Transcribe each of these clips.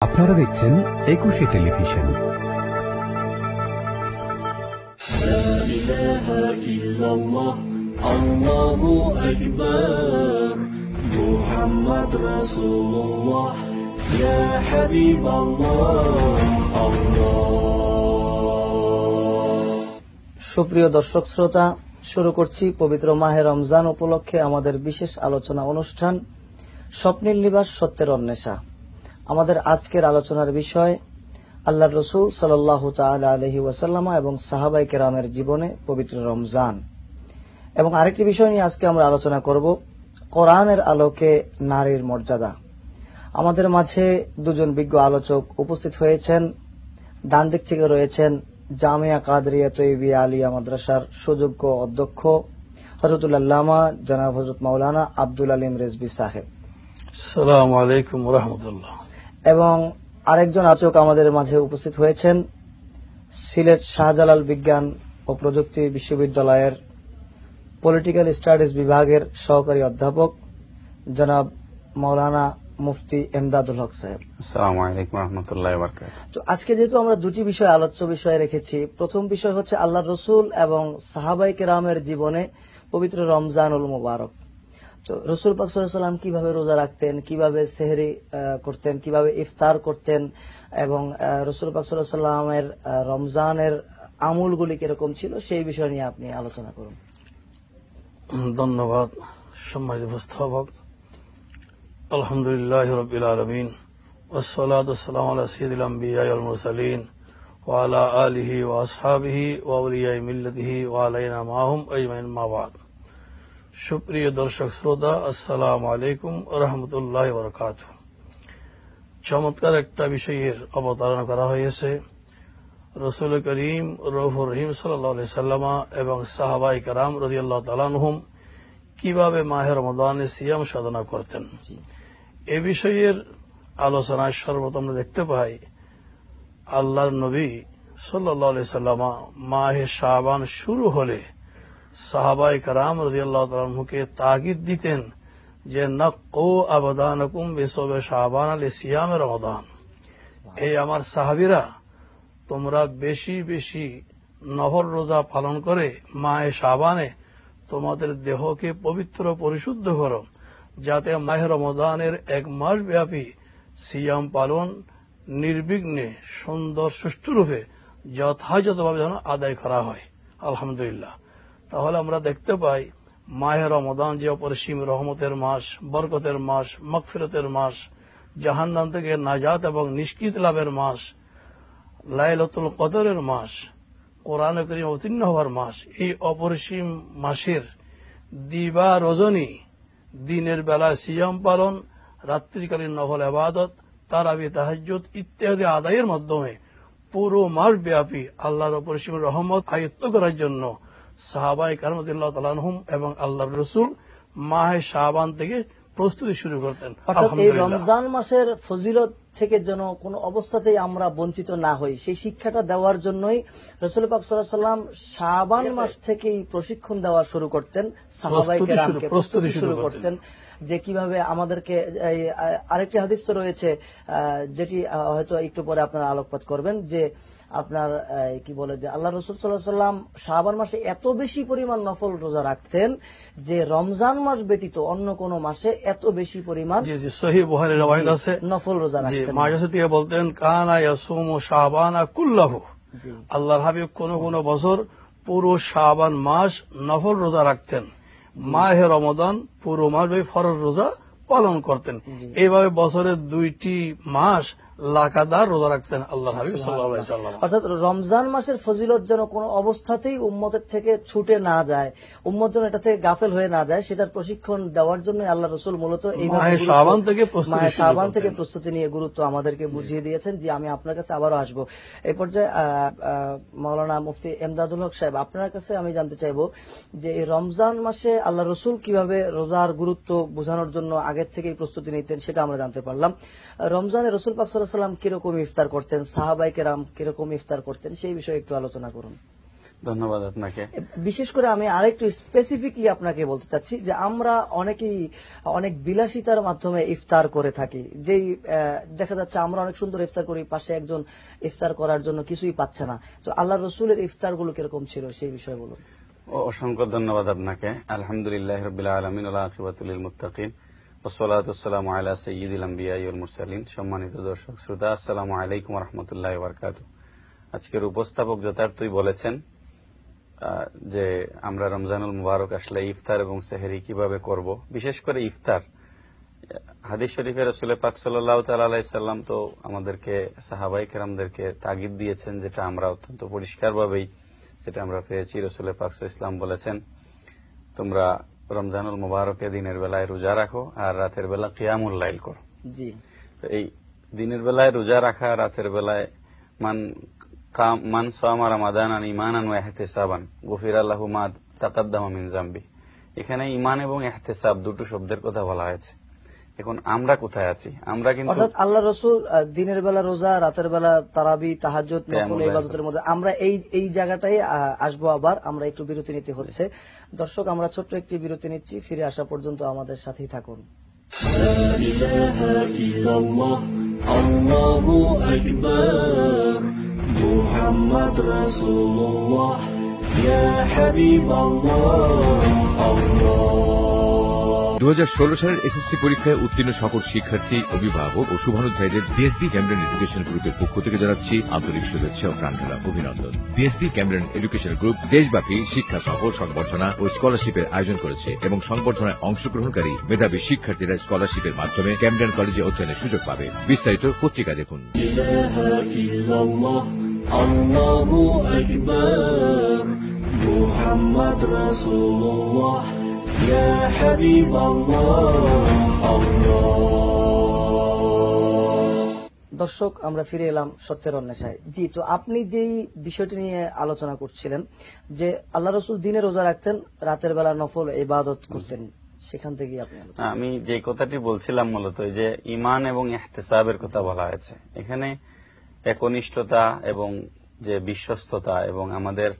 আপনারা দেখছেন 21 টেলিভিশন। আল্লাহু আকবার, মুহাম্মদ রাসূলুল্লাহ, ইয়া হাবিবাল্লাহ। সুপ্রিয় দর্শক শ্রোতা, শুরু করছি পবিত্র মাহে রমজান উপলক্ষে আমাদের বিশেষ আলোচনা অনুষ্ঠান স্বপ্নের নিবাস সত্যের অন্বেষা। আমাদের আজকের আলোচনার বিষয় আল্লাহর রাসূল সাল্লাল্লাহু তাআলা আলাইহি ওয়াসাল্লাম এবং সাহাবায়ে কেরামের জীবনে পবিত্র রমজান। এবং আরেকটি বিষয় নিয়ে আজকে আমরা আলোচনা করব কোরআনের আলোকে নারীর মর্যাদা। আমাদের মাঝে দুজন বিজ্ঞ আলোচক উপস্থিত হয়েছেন। ডান দিক থেকে রয়েছেন জামিয়া কাদরিয়া তৈয়বিয়া আলিয়া মাদ্রাসার সুযোগ্য অধ্যক্ষ হযরতুল আল্লামা জনাব হযরত মাওলানা আব্দুল আলিম রেজভী সাহেব। আসসালামু আলাইকুম ওয়া রাহমাতুল্লাহ। এবং আরেকজন আলোচক আমাদের মাঝে উপস্থিত হয়েছেন সিলেট শাহজালাল বিজ্ঞান ও প্রযুক্তি বিশ্ববিদ্যালয়ের পলিটিক্যাল স্টাডিজ বিভাগের সহকারী অধ্যাপক জনাব মাওলানা মুফতি এমদাদুল হক সাহেব। আসসালামু আলাইকুম ওয়া রাহমাতুল্লাহি ওয়া বারাকাতুহু। তো আজকে যেহেতু আমরা দুটি বিষয় আলোচ্য বিষয় রেখেছি, প্রথম বিষয় হচ্ছে আল্লাহর রাসূল এবং সাহাবায়ে কেরামের জীবনে পবিত্র রমজানুল মুবারক। তো রাসূল পাক সাল্লাল্লাহু আলাইহি ওয়াসাল্লাম কিভাবে রোজা রাখতেন, কিভাবে সেহরি করতেন, কিভাবে ইফতার করতেন, এবং রাসূল পাক সাল্লাল্লাহু আলাইহি ওয়াসাল্লামের রমজানের আমলগুলি কিরকম ছিল, সেই বিষয় নিয়ে আপনি আলোচনা করুন। ধন্যবাদ সম্মানিত উপস্থাপক। আলহামদুলিল্লাহি রাব্বিল আলামিন, ওয়াসসালাতু ওয়াসসালামু আলা সাইয়্যিদিল আমবিয়া ওয়াল মুরসালিন ওয়া আলা আলিহি ওয়া আসহাবিহি ওয়া আউলিয়াই মিল্লাতিহি ওয়া আলাইনা মাহুম আজমাইন, মা বাদ। সুপ্রিয় দর্শক শ্রোতা, আসসালামু আলাইকুম ওয়া রাহমাতুল্লাহি ওয়া বারাকাতুহু। চমৎকার একটা বিষয়ের অবতারণা করা হয়েছে। রাসূল করিম রউফুর রহিম সাল্লাল্লাহু আলাইহি সাল্লাম এবং সাহাবায়ে কেরাম রাদিয়াল্লাহু তাআলা আনহুম কিভাবে মাহে রমাদানে সিয়াম সাধনা করতেন, এ বিষয়ের আলোচনায় সর্বপ্রথম আমরা দেখতে পাই আল্লাহর নবী সাল্লাল্লাহু আলাইহি সাল্লাম মাহে শাবান শুরু হলে সাহাবায়ে কেরাম রাদিয়াল্লাহু তাআলা আনহুকে তাগিদ দিতেন যে নাকু আবাদানাকুম বিসওমে শাবান লিসিয়ামে রমাদান। এই আমার সাহাবীরা, তোমরা বেশি বেশি নফল রোজা পালন করে মাহে শাবানে তোমাদের দেহকে পবিত্র পরিশুদ্ধ করো, যাতে মাহে রমাদানের এক মাস ব্যাপী সিয়াম পালন নির্বিঘ্নে সুন্দর সুষ্ঠুরূপে যথাযথভাবে যেন আদায় করা হয়। আলহামদুলিল্লাহ। তাহলে আমরা দেখতে পাই মাহে রমাদান যে অপরিসীম রহমতের মাস, বরকতের মাস, মাগফিরাতের মাস, জাহান্নাম থেকে নাজাত এবং নিষ্কৃতি লাভের মাস, লাইলাতুল কদরের মাস, কোরআন কারীম অবতীর্ণ হওয়ার মাস। এই অপরিসীম মাসের দিবা রজনী, দিনের বেলা সিয়াম পালন, রাত্রিকালীন নফল ইবাদত, তারাবি, তাহাজ্জুদ ইত্যাদি আদায়ের মাধ্যমে পুরো মাস ব্যাপী আল্লাহর অপরিসীম রহমত আয়ত্ত করার জন্য সাহাবায়ে কেরাম রাদিয়াল্লাহু তাআলা আনহুম এবং আল্লাহর রাসূল মাহে শাবান থেকে প্রস্তুতি শুরু করতেন। এই রমজান মাসের ফজিলত থেকে যেন কোনো অবস্থাতেই আমরা বঞ্চিত না হই, সেই শিক্ষাটা দেওয়ার জন্যই রাসূল পাক সাল্লাল্লাহু আলাইহি ওয়াসাল্লাম শাবান মাস থেকেই প্রশিক্ষণ দেওয়া শুরু করতেন, সাহাবায়ে কেরামকে প্রস্তুতি শুরু করতেন যে কিভাবে আমাদেরকে। আরেকটি হাদিস তো রয়েছে যেটি হয়তো একটু পরে আপনারা আলোকপাত করবেন, যে আপনার কি বলে যে আল্লাহ রাসূল সাল্লাল্লাহু আলাইহি ওয়াসাল্লাম শাবান মাসে এত বেশি পরিমাণ নফল রোজা রাখতেন যে রমজান মাস ব্যতীত অন্য কোন মাসে এত বেশি পরিমাণ সহিহ বুখারীর রওয়ায়াত আছে নফল রোজা রাখতেন। মাঝে দিয়ে বলতেন কানা ইয়াসুমু শাবানা কুল্লাহু। আল্লাহর হাবিব কোন কোন বছর পুরো শাবান মাস নফল রোজা রাখতেন, মাহে রমাদান পুরো মাস ফরজ রোজা পালন করতেন। এইভাবে বছরের দুইটি মাস লাগাতার রোজা রাখতেন আল্লাহর হাবিব সাল্লাল্লাহু আলাইহি ওয়াসাল্লাম। অর্থাৎ রমজান মাসের ফজিলত যেন কোনো অবস্থাতেই উম্মতের থেকে ছুটে না যায়, উম্মত যেন এটা থেকে গাফেল হয়ে না যায়, সেটার প্রশিক্ষণ দেওয়ার জন্য আল্লাহ রাসূল মূলত এই মাহে শাবান থেকে প্রস্তুতি নিয়ে গুরুত্ব আমাদেরকে বুঝিয়ে দিয়েছেন। যে আমি আপনার কাছে আবারও আসবো। এই পর্যায়ে মাওলানা মুফতি এমদাদুল হক সাহেব, আপনার কাছে আমি জানতে চাইবো যে এই রমজান মাসে আল্লাহ রাসূল কিভাবে রোজার গুরুত্ব বোঝানোর জন্য আগের থেকেই প্রস্তুতি নিতেন, সেটা আমরা জানতে পারলাম। রমজানে রাসূল পাক সাল্লাল্লাহু আলাইহি ওয়াসাল্লাম কিরকম ইফতার করতেন, সাহাবায়ে কেরাম কিরকম ইফতার করতেন, সেই বিষয়ে একটু আলোচনা করুন। ধন্যবাদ আপনাকে। বিশেষ করে আমি আরেকটু স্পেসিফিকলি আপনাকে বলতে চাচ্ছি যে আমরা অনেকেই অনেক বিলাসিতার মাধ্যমে ইফতার করে থাকি, যেই দেখা যাচ্ছে আমরা অনেক সুন্দর ইফতার করি, পাশে একজন ইফতার করার জন্য কিছুই পাচ্ছে না। তো আল্লাহ রসুলের ইফতার গুলো কিরকম ছিল সেই বিষয়ে বলুন। অসংখ্য ধন্যবাদ আপনাকে। আলহামদুলিল্লাহ রাব্বিল আলামিন ওয়া আকিবাতুল লিল মুত্তাকিন ওয়াসসালাতু ওয়াসসালামু আলা সাইয়্যিদিল আমবিয়া ওয়াল মুরসালিন। সম্মানিত দর্শক শ্রোতা, আসসালামু আলাইকুম ওয়া রাহমাতুল্লাহি ওয়া বারাকাতুহু। আজকের উপস্থাপক যথার্থই বলেছেন যে আমরা রমজানুল মুবারক আসলে ইফতার এবং সেহরি কিভাবে করব। বিশেষ করে ইফতার, হাদিস শরীফে রাসূল পাক সাল্লাল্লাহু তাআলা আলাইহি সাল্লাম তো আমাদেরকে, সাহাবায়ে কেরামদেরকে তাগিদ দিয়েছেন, যেটা আমরা অত্যন্ত পরিষ্কারভাবেই যেটা আমরা পেয়েছি। রাসূল পাক সাল্লাল্লাহু আলাইহি সাল্লাম বলেছেন, তোমরা রমজানুল মুবারকে দিনের বেলায় রোজা রাখো আর রাতের বেলা কিয়ামুল লাইল করো। জি, তো এই দিনের বেলায় রোজা রাখা, রাতের বেলায় মান সামা রমাদানান ঈমানান ওয়া ইহতিসাবান গুফিরা লাহু মা তাকাদ্দামা মিন যামবি। এখানে ঈমান এবং ইহতিসাব দুটো শব্দের কথা বলা হয়েছে। এখন আমরা কোথায় আছি? আমরা কিন্তু অর্থাৎ আল্লাহ রসুল দিনের বেলা রোজা, রাতের বেলা তারাবি, তাহাজ্জুদ, নফল ইবাদতের মধ্যে আমরা এই জায়গাটাই আসবো। আবার আমরা একটু বিরতি নিতে হচ্ছে। দর্শক, আমরা ছোট্ট একটি বিরতি নিচ্ছি, ফিরে আসা পর্যন্ত আমাদের সাথেই থাকুন। لا إله إلا الله الله أكبر محمد رسول الله يا حبيب الله الله। 2016 সালের এসএসসি পরীক্ষায় উত্তীর্ণ সকল শিক্ষার্থী, অভিভাবক ও শুভানুধ্যায়ীদের বিএসডি ক্যামব্রেন এডুকেশন গ্রুপের পক্ষ থেকে জানাচ্ছি আন্তরিক শুভেচ্ছা ও প্রাণঢালা অভিনন্দন। বিএসডি ক্যামব্রেন এডুকেশন গ্রুপ দেশব্যাপী শিক্ষা সফর, সংবর্ধনা ও স্কলারশিপের আয়োজন করেছে এবং সংবর্ধনায় অংশগ্রহণকারী মেধাবী শিক্ষার্থীরা স্কলারশিপের মাধ্যমে ক্যামব্রেন কলেজে অধ্যয়নের সুযোগ পাবে। বিস্তারিত পত্রিকা দেখুন। الله أكبر محمد رسول الله يا حبيب الله الله। দর্শক, আমরা ফিরে এলাম সত্যের অন্বেষায়। জি, তো আপনি যেই বিষয়টি নিয়ে আলোচনা করছিলেন যে আল্লাহ রসুল দিনে রোজা রাখতেন, রাতের বেলা নফল ইবাদত করতেন, সেখান থেকে আপনি আমি যে কথাটি বলছিলাম মূলত যে ঈমান এবং ইহতিসাবের কথা বলা হয়েছে। এখানে একনিষ্ঠতা এবং যে বিশ্বস্ততা এবং আমাদের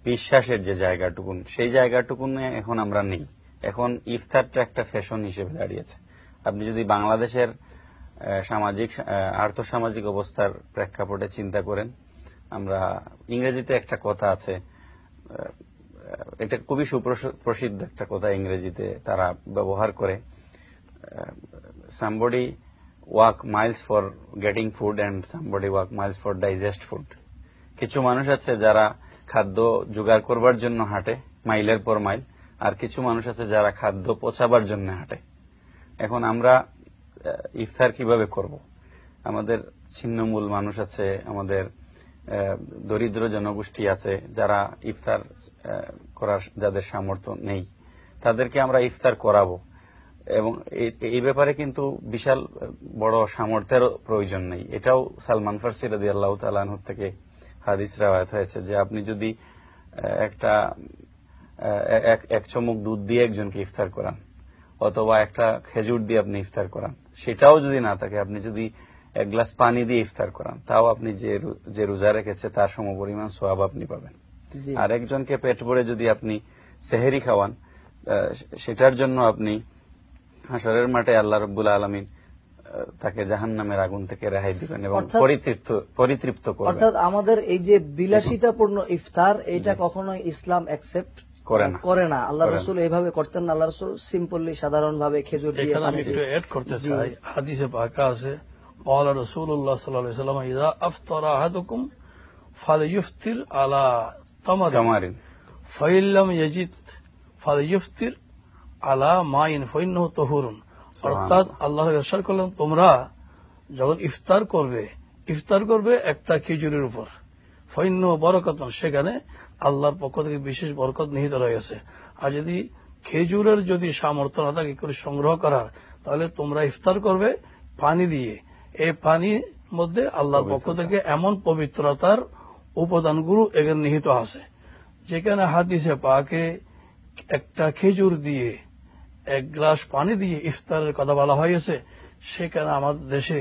বিশ্বাসের যে জায়গাটুকুন, সেই জায়গাটুকুন এখন আমরা নেই। এখন ইফতারটা একটা ফ্যাশন হিসেবে দাঁড়িয়েছে। আপনি যদি বাংলাদেশের সামাজিক আর্থসামাজিক অবস্থার প্রেক্ষাপটে চিন্তা করেন, আমরা ইংরেজিতে একটা কথা আছে, এটা খুবই সুপ্রসিদ্ধ একটা কথা, ইংরেজিতে তারা ব্যবহার করে, somebody walk miles for getting food and somebody walk miles for digest food। কিছু মানুষ আছে যারা খাদ্য জোগাড় করবার জন্য হাঁটে মাইলের পর মাইল, আর কিছু মানুষ আছে যারা খাদ্য পচাবার জন্য হাঁটে। এখন আমরা ইফতার কিভাবে করব? আমাদের ছিন্নমূল মানুষ আছে, আমাদের দরিদ্র জনগোষ্ঠী আছে যারা ইফতার করার যাদের সামর্থ্য নেই, তাদেরকে আমরা ইফতার করাবো। এবং এই ব্যাপারে কিন্তু বিশাল বড় সামর্থ্যের প্রয়োজন নেই। এটাও সালমান ফার্সি রাদিয়াল্লাহু তাআলা আনহু থেকে হাদিস রাওয়ায়াত হয়েছে যে আপনি যদি এক চমক দুধ দিয়ে একজনকে ইফতার করান অথবা একটা খেজুর দিয়ে আপনি ইফতার করান, সেটাও যদি না থাকে, আপনি যদি এক গ্লাস পানি দিয়ে ইফতার করান, তাও আপনি যে রোজা রেখেছে তার সমপরিমাণ সওয়াব আপনি পাবেন। আর একজনকে পেট ভরে যদি আপনি সেহরি খাওয়ান, সেটার জন্য আপনি হাশরের মাঠে আল্লাহ রাব্বুল আলামিন তাকে জাহান্নামের আগুন থেকে রেহাই দিবেন এবং পরিতৃপ্ত করবেন। অর্থাৎ আমাদের এই যে বিলাসিতাপূর্ণ ইফতার, এটা কখনোই ইসলাম অ্যাকসেপ্ট করে না। আল্লাহ রাসূল এইভাবে করতেন না। আল্লাহ রাসূল সিম্পলি সাধারণ ভাবে খেজুর দিয়ে। এখানে আমি একটু এড করতে চাই, হাদিসে পাকে আছে قال رسول الله صلى الله عليه وسلم اذا افطر احدكم فليفطر على تمر فإن لم يجد فليفطر على ماء فإنه طهور। অর্থাৎ আল্লাহ ইরশাদ করলেন, তোমরা যখন ইফতার করবে একটা খেজুরের উপর, ফাইন্নু বরকতুন, সেখানে আল্লাহর পক্ষ থেকে বিশেষ বরকত নিহিত রয়েছে। আর যদি খেজুরের যদি সামর্থ্য না থাকে করে সংগ্রহ করার, তাহলে তোমরা ইফতার করবে পানি দিয়ে। এই পানির মধ্যে আল্লাহর পক্ষ থেকে এমন পবিত্রতার উপাদানগুলো এখানে নিহিত আছে। যেখানে হাদিসে পাকে একটা খেজুর দিয়ে এক গ্লাস পানি দিয়ে ইফতারের কথা বলা হয়েছে, সেখানে আমাদের দেশে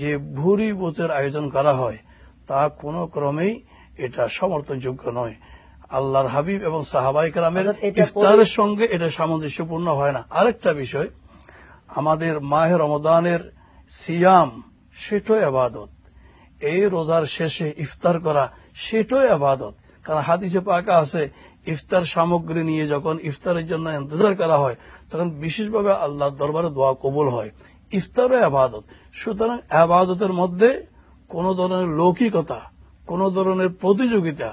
যে ভুরি ভোজের আয়োজন করা হয় তা কোনো ক্রমেই এটা সমর্থনযোগ্য নয়। আল্লাহর হাবিব এবং সাহাবায়ে কেরামের অর্থাৎ এটা ইফতারের সঙ্গে এটা সামঞ্জস্যপূর্ণ হয় না। আরেকটা বিষয়, আমাদের মাহে রমজানের সিয়াম সেটাও ইবাদত। এই রোজার শেষে ইফতার করা সেটাও ইবাদত। কারণ হাদিসে পাকা আছে, ইফতার সামগ্রী নিয়ে যখন ইফতারের জন্য ইন্তজার করা হয় তখন বিশেষভাবে আল্লাহর দরবারে দোয়া কবুল হয়। ইফতারও ইবাদত। সুতরাং ইবাদতের মধ্যে কোন ধরনের লৌকিকতা, কোন ধরনের প্রতিযোগিতা,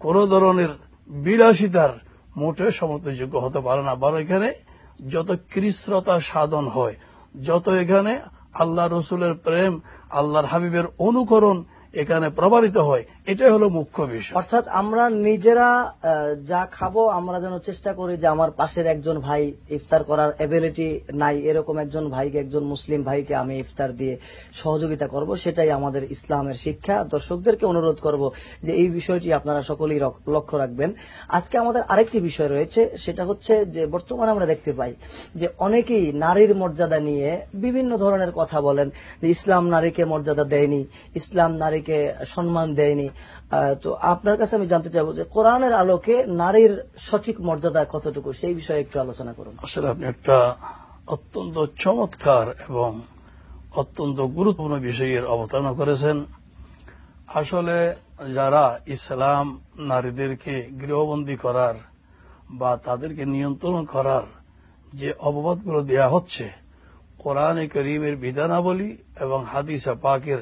কোন ধরনের বিলাসিতার মোটেও সমর্থনযোগ্য হতে পারে না। বরং এখানে যত কৃষ্ণতা সাধন হয়, যত এখানে আল্লাহ রসুলের প্রেম, আল্লাহর হাবিবের অনুকরণ এখানে প্রবাহিত হয়, এটাই হলো মুখ্য বিষয়। অর্থাৎ আমরা নিজেরা যা খাবো আমরা যেন চেষ্টা করি যে আমার পাশের একজন ভাই ইফতার করার এবিলিটি নাই, এরকম একজন ভাইকে, একজন মুসলিম ভাইকে আমি ইফতার দিয়ে সহযোগিতা করব, সেটাই আমাদের ইসলামের শিক্ষা। দর্শকদেরকে অনুরোধ করব যে এই বিষয়টি আপনারা সকলেই লক্ষ্য রাখবেন। আজকে আমাদের আরেকটি বিষয় রয়েছে, সেটা হচ্ছে যে বর্তমানে আমরা দেখতে পাই যে অনেকেই নারীর মর্যাদা নিয়ে বিভিন্ন ধরনের কথা বলেন, যে ইসলাম নারীকে মর্যাদা দেয়নি, ইসলাম নারীকে সম্মান দেয়নি। তো আপনার কাছে আমি জানতে চাইবো যে কোরআনের আলোকে নারীর সঠিক মর্যাদা কতটুকু, সেই বিষয়ে একটু আলোচনা করুন। আসলে আপনি একটা অত্যন্ত চমৎকার এবং অত্যন্ত গুরুত্বপূর্ণ বিষয়ের অবতারণা করেছেন। আসলে যারা ইসলাম নারীদেরকে গৃহবন্দী করার বা তাদেরকে নিয়ন্ত্রণ করার যে অববাদগুলো দেয়া হচ্ছে, কোরআনে কারীমের বিধানাবলী এবং হাদিসে পাকের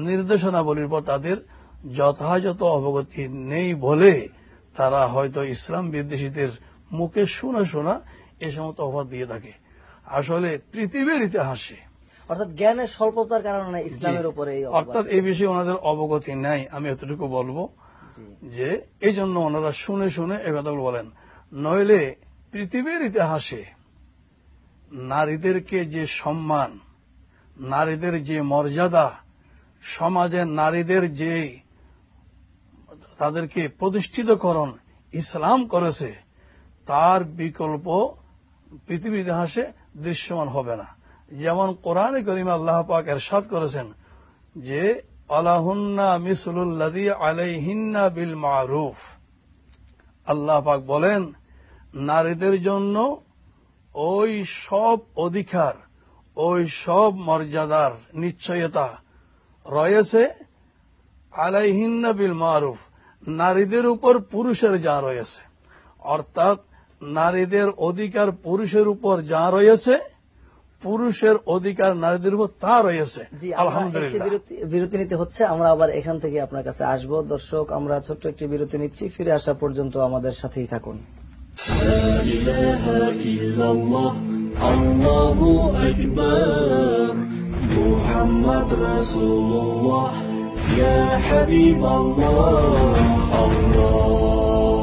নির্দেশনাবলীর পর তাদের যথাযথ অবগতি নেই বলে তারা হয়তো ইসলাম বিদ্বেষীদের মুখে শোনা এ সমস্ত অপবাদ দিয়ে থাকে। আসলে পৃথিবীর ইতিহাসে অর্থাৎ জ্ঞানের স্বল্পতার কারণে ইসলামের উপরে, অর্থাৎ এই বিষয়ে ওনাদের অবগতি নাই। আমি এতটুকু বলবো যে এই জন্য ওনারা শুনে এই কথাগুলো বলেন। নইলে পৃথিবীর ইতিহাসে নারীদেরকে যে সম্মান, নারীদের যে মর্যাদা, সমাজে নারীদের যে তাদেরকে প্রতিষ্ঠিতকরণ ইসলাম করেছে, তার বিকল্প পৃথিবীর ইতিহাসে দৃশ্যমান হবে না। যেমন কোরআনে কারীমে আল্লাহ পাক ইরশাদ করেছেন যে আলাহুন্না মিসলুল্লাযী আলাইহিন্না বিল মারুফ। আল্লাহ পাক বলেন নারীদের জন্য ওই সব অধিকার, ওই সব মর্যাদার নিশ্চয়তা রয়েছে আলাইহিন্না বিল মারুফ, নারীদের উপর পুরুষের যা রয়েছে। অর্থাৎ নারীদের অধিকার পুরুষের উপর যা রয়েছে, পুরুষের অধিকার নারীদের উপর তা রয়েছে। আলহামদুলিল্লাহ। বিরতি নিতে হচ্ছে, আমরা আবার এখান থেকে আপনার কাছে আসবো। দর্শক, আমরা ছোট্ট একটি বিরতি নিচ্ছি, ফিরে আসা পর্যন্ত আমাদের সাথেই থাকুন। لا إله إلا الله الله أكبر محمد رسول الله يا حبيب الله الله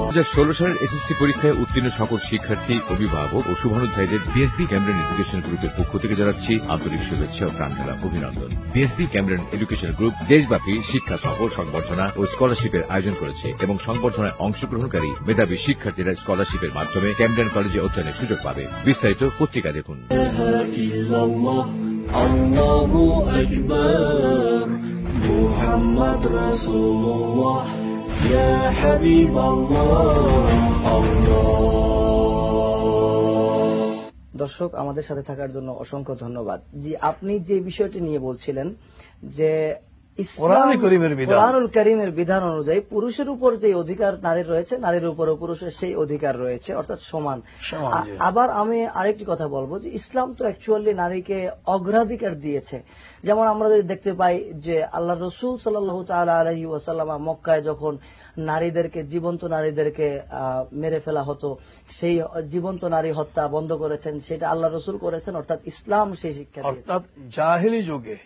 2016 সালের এসএসসি পরীক্ষায় উত্তীর্ণ সকল শিক্ষার্থী, অভিভাবক ও শুভানুধ্যায়ীদের ডিএসডি ক্যামব্রেন এডুকেশন গ্রুপের পক্ষ থেকে জানাচ্ছি আন্তরিক শুভেচ্ছা ও প্রাণঢালা অভিনন্দন। ডিএসডি ক্যামব্রেন এডুকেশন গ্রুপ দেশব্যাপী শিক্ষা সফর, সংবর্ধনা ও স্কলারশিপের আয়োজন করেছে এবং সংবর্ধনায় অংশগ্রহণকারী মেধাবী শিক্ষার্থীরা স্কলারশিপের মাধ্যমে ক্যামব্রেন কলেজে অধ্যয়নের সুযোগ পাবে। বিস্তারিত পত্রিকা দেখুন। الله أكبر محمد رسول الله يا حبيب الله الله। দর্শক, আমাদের সাথে থাকার জন্য অসংখ্য ধন্যবাদ। জি, আপনি যে বিষয়টি নিয়ে বলছিলেন যে কোরআনুল কারীমের বিধান অনুযায়ী পুরুষের উপর যে অধিকার নারীর রয়েছে, নারীর উপরও পুরুষের সেই অধিকার রয়েছে, অর্থাৎ সমান। আবার আমি আরেকটি কথা বলবো যে ইসলাম তো অ্যাকচুয়ালি নারীকে অগ্রাধিকার দিয়েছে। যেমন আমরা দেখতে পাই যে আল্লাহ রসুল সাল্লাল্লাহু তাআলা আলাইহি ওয়াসাল্লাম মক্কায় যখন জীবন্ত নারীদেরকে মেরে ফেলা হতো, সেই জীবন্ত নারী হত্যা বন্ধ করেছেন, সেটা আল্লাহ রসুল করেছেন। অর্থাৎ ইসলাম সেই শিক্ষা, অর্থাৎ জাহেলি যুগে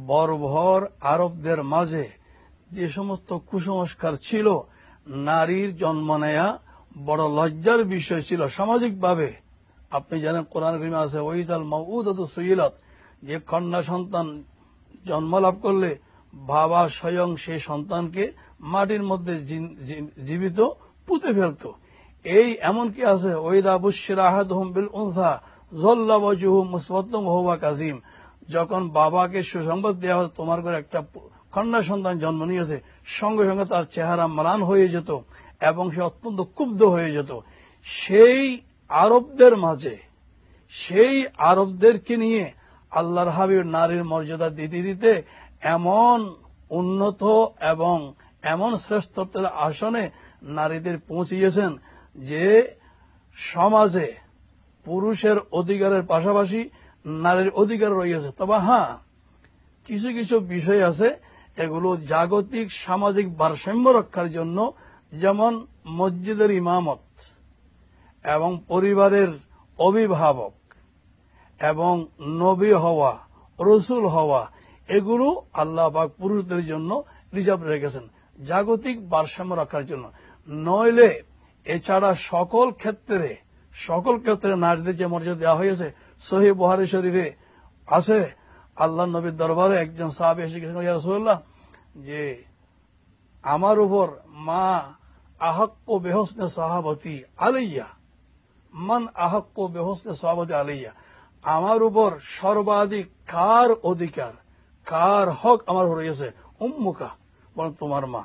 বর্বর আরবদের মাঝে যে সমস্ত কুসংস্কার ছিল, নারীর জন্ম নেয়া বড় লজ্জার বিষয় ছিল সামাজিকভাবে। আপনি জানেন কোরআন কারীমে আছে ওয়াইদাল মাউউদাতু সুইলাত, যে কন্যা সন্তান জন্ম লাভ করলে বাবা স্বয়ং সেই সন্তানকে মাটির মধ্যে জীবিত পুঁতে ফেলত। এই এমনকি আছে ওয়াইদা বুশিরা আহাদুহুম বিল উনসা যাল্লা ওয়াজহুহু মুসওয়াদ্দান ওয়া হুয়া কাযীম, যখন বাবাকে সুসংবাদ দেওয়া হয় তোমার ঘরে একটা কন্যা সন্তান জন্ম নিয়েছে, সঙ্গে সঙ্গে তার চেহারা ম্লান হয়ে যেত এবং সে অত্যন্ত ক্ষুব্ধ হয়ে যেত। সেই আরবদের মাঝে, সেই আরবদেরকে নিয়ে আল্লাহর হাবিব নারীর মর্যাদা দিতে দিতে এমন উন্নত এবং এমন শ্রেষ্ঠত্বের আসনে নারীদের পৌঁছিয়েছেন যে সমাজে পুরুষের অধিকারের পাশাপাশি নারীর অধিকার রয়েছে। তবে হ্যাঁ, কিছু কিছু বিষয় আছে, এগুলো জাগতিক সামাজিক ভারসাম্য রক্ষার জন্য, যেমন মসজিদের ইমামত এবং পরিবারের অভিভাবক এবং নবী হওয়া, রসুল হওয়া, এগুলো আল্লাহ পাক পুরুষদের জন্য রিজার্ভ রেখেছেন জাগতিক ভারসাম্য রক্ষার জন্য। নইলে এছাড়া সকল ক্ষেত্রে নারীদের যে মর্যাদা দেওয়া হয়েছে, সহিহ বুখারী শরীফে আছে, আল্লাহ নবীর দরবারে একজন সাহাবী এসে গেছেন, ইয়া রাসূলুল্লাহ, যে আমার উপর মা আহাক্কু বিহুসনি সাহাবতি আলাইয়া, মান আহাক্কু বিহুসনি সাহাবতি আলাইয়া, আমার উপর সর্বাধিক কার অধিকার, কার হক আমার রয়েছে? উম্মুকা, বলেন তোমার মা।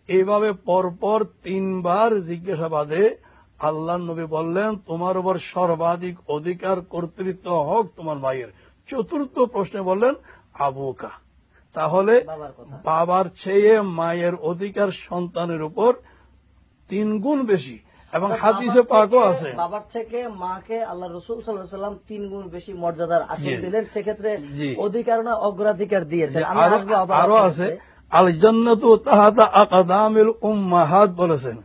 এইভাবে পরপর 3 বার জিজ্ঞাসাবাদে আল্লাহ নবী বললেন, তোমার উপর সর্বাধিক অধিকার, কর্তৃত্ব, হক তোমার ভাইয়ের। চতুর্থ প্রশ্নে বললেন আবুকা, তাহলে বাবার চেয়ে মায়ের অধিকার সন্তানের উপর 3 গুণ বেশি। এবং হাদিসে পাকও আছে, বাবার থেকে মাকে আল্লাহ রাসূল সাল্লাল্লাহু আলাইহি ওয়াসাল্লাম 3 গুণ বেশি মর্যাদার আসন দিলেন, সেক্ষেত্রে অধিকার না অগ্রাধিকার দিয়েছেন। আরো আছে, আল জান্নাতু তাহাতা আকদামিল উম্মাহাত বলেছেন,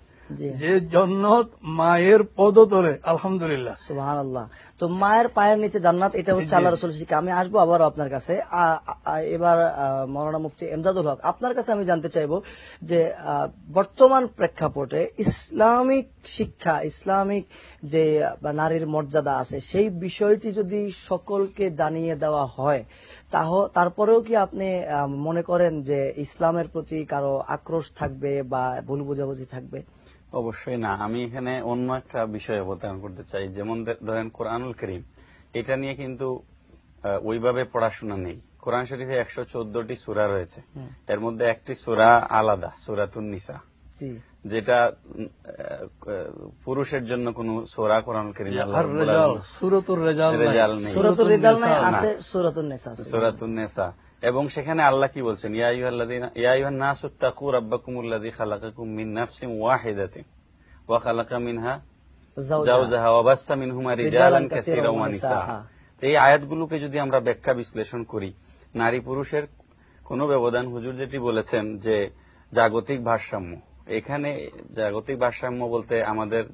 যে জান্নাত মায়ের পদতলে। আলহামদুলিল্লাহ, সুবহানাল্লাহ। তো মায়ের পায়ের নিচে জান্নাত, এটা হচ্ছে আল্লাহ রাসূলের শিক্ষা। আমি আসবো আবার আপনার কাছে। এবার মাওলানা মুফতি এমদাদুল হক, আপনার কাছে আমি জানতে চাইবো যে বর্তমান প্রেক্ষাপটে ইসলামিক শিক্ষা, ইসলামিক যে নারীর মর্যাদা আছে, সেই বিষয়টি যদি সকলকে জানিয়ে দেওয়া হয়, তারপরেও কি আপনি মনে করেন যে ইসলামের প্রতি কারো আক্রোশ থাকবে বা ভুল বোঝাবুঝি থাকবে? অবশ্যই না। আমি এখানে অন্য একটা বিষয় অবতারণ করতে চাই। যেমন ধরেন কোরআনুল কারীম, এটা নিয়ে কিন্তু ওইভাবে পড়াশোনা নেই। কোরআন শরীফে 114টি সূরা রয়েছে, এর মধ্যে একটি সূরা আলাদা, সূরাতুন নিসা, যেটা পুরুষের জন্য কোন সূরা কোরআনুল কারীমে সূরাতুর রিজাল নাই, আছে সূরাতুন নিসা। এবং সেখানে আল্লাহ কি বলছেন, ইয়া আইয়ুহান নাসু তাকু রাব্বাকুমুল্লাযী খালাকাকুম মিন নাফসিন ওয়াহিদাতিন ওয়া খালাকা মিনহা যাওজাহা ওয়া বাসসা মিনহুমা রিজালান কাসীরান ওয়া নিসা। এই আয়াতগুলোকে যদি আমরা ব্যাখ্যা বিশ্লেষণ করি, নারী পুরুষের কোনো ব্যবধান, হুজুর যেটি বলেছেন যে জাগতিক ভারসাম্য, এখানে জাগতিক ভারসাম্য বলতে আমাদের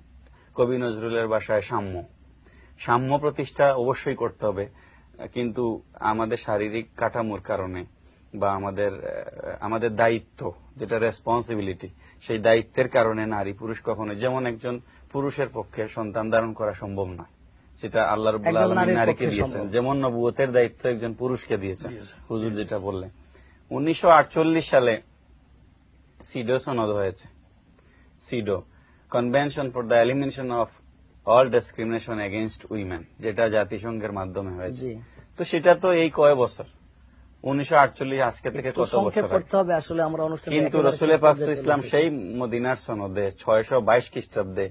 কবি নজরুলের ভাষায় সাম্য প্রতিষ্ঠা অবশ্যই করতে হবে, কিন্তু আমাদের শারীরিক কাঠামোর কারণে বা আমাদের দায়িত্ব, যেটা রেসপন্সিবিলিটি, সেই দায়িত্বের কারণে নারী পুরুষ কখনো, যেমন একজন পুরুষের পক্ষে সন্তান ধারণ করা সম্ভব নয়, সেটা আল্লাহ রাব্বুল আলামিন নারীকে দিয়েছেন, যেমন নবুয়তের দায়িত্ব একজন পুরুষকে দিয়েছেন, হুজুর যেটা বললেন। 1948 সালে সিডো সনদ হয়েছে, CEDAW, convention for the elimination of all discrimination against women, যেটা জাতিসংঘের মাধ্যমে হয়েছে। তো সেটা তো এই কয় বছর, 1948, আজকে থেকে কত বছর আগে। কিন্তু রাসূল পাক সাল্লাল্লাহু আলাইহি ওয়াসাল্লাম সেই মদিনার সনদে 622 খ্রিস্টাব্দে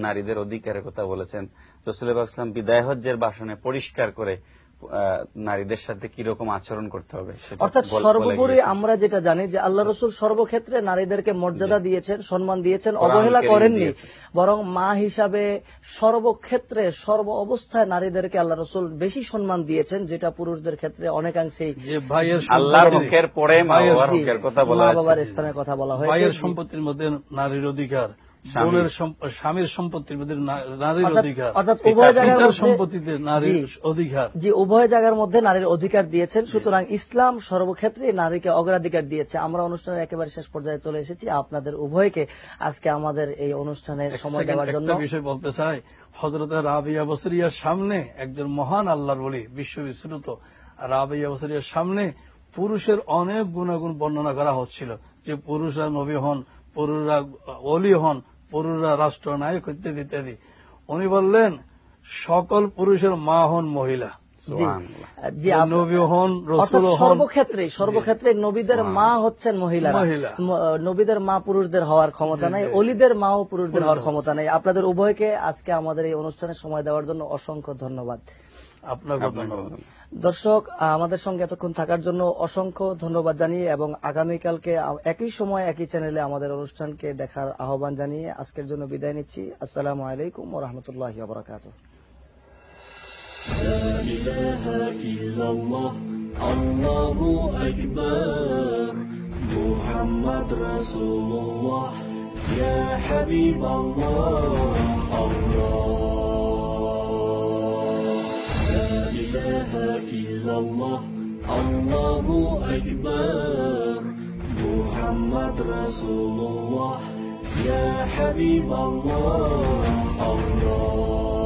নারীদের অধিকারের কথা বলেছেন। রাসূল পাক সাল্লাল্লাহু আলাইহি ওয়াসাল্লাম বিদায় হজ্জের ভাষণে পরিষ্কার করে নারীদের সাথে কিরকম আচরণ করতে হবে, অর্থাৎ সর্বোপরি আমরা যেটা জানি যে আল্লাহ রাসূল সর্বক্ষেত্রে নারীদেরকে মর্যাদা দিয়েছেন, সম্মান দিয়েছেন, অবহেলা করেননি, বরং মা হিসাবে সর্বক্ষেত্রে সর্ব অবস্থায় নারীদেরকে আল্লাহ রাসূল বেশি সম্মান দিয়েছেন, যেটা পুরুষদের ক্ষেত্রে অনেকাংশেই আল্লাহর হকের পরে মা বাবার হকের কথা বলা হয়েছে, মা বাবার স্থানের কথা বলা হয়েছে। ভাইয়ের সম্পত্তির মধ্যে নারীর অধিকার, স্বামীর সম্পত্তির মধ্যে নারীর অধিকার, অর্থাৎ উভয় জায়গার সম্পত্তিতে নারীর অধিকার, জি, উভয় জায়গার মধ্যে নারীর অধিকার দিয়েছেন। সুতরাং ইসলাম সর্বক্ষেত্রে নারীকে অগ্রাধিকার দিয়েছে। আমরা অনুষ্ঠানের একেবারে শেষ পর্যায়ে চলে এসেছি। আপনাদের উভয়কে আজকে আমাদের এই অনুষ্ঠানের সময় দেওয়ার জন্য একটা বিষয় বলতে চাই। হযরত রাবিয়া বসরিয়ার সামনে একজন মহান আল্লাহর ওলি, বিশ্ববিশ্রুত রাবিয়া বসরিয়ার সামনে পুরুষের অনেক গুণাগুণ বর্ণনা করা হচ্ছিল, যে পুরুষরা নবী হন, পুরুষরা ওলি হন, পুরুষরা রাষ্ট্রনায়ক ইত্যাদি ইত্যাদি। উনি বললেন সকল পুরুষের মা হন মহিলা, সুবহানাল্লাহ। জি নবী হন, অর্থাৎ রসুল হন। সর্বক্ষেত্রে নবীদের মা হচ্ছেন মহিলা, নবীদের মা পুরুষদের হওয়ার ক্ষমতা নাই, অলিদের মাও পুরুষদের হওয়ার ক্ষমতা নাই। আপনাদের উভয়কে আজকে আমাদের এই অনুষ্ঠানে সময় দেওয়ার জন্য অসংখ্য ধন্যবাদ। আপনাকে ধন্যবাদ। দর্শক, আমাদের সঙ্গে এতক্ষণ থাকার জন্য অসংখ্য ধন্যবাদ জানিয়ে এবং আগামীকালকে একই সময় একই চ্যানেলে আমাদের অনুষ্ঠানকে দেখার আহ্বান জানিয়ে আজকের জন্য বিদায় নিচ্ছি। আসসালামু আলাইকুম ওয়া রাহমাতুল্লাহি ওয়া বারাকাতুহু। لا إله إلا الله الله أكبر محمد رسول الله يا حبيب الله الله لا إله إلا الله الله أكبر محمد رسول الله يا حبيب الله الله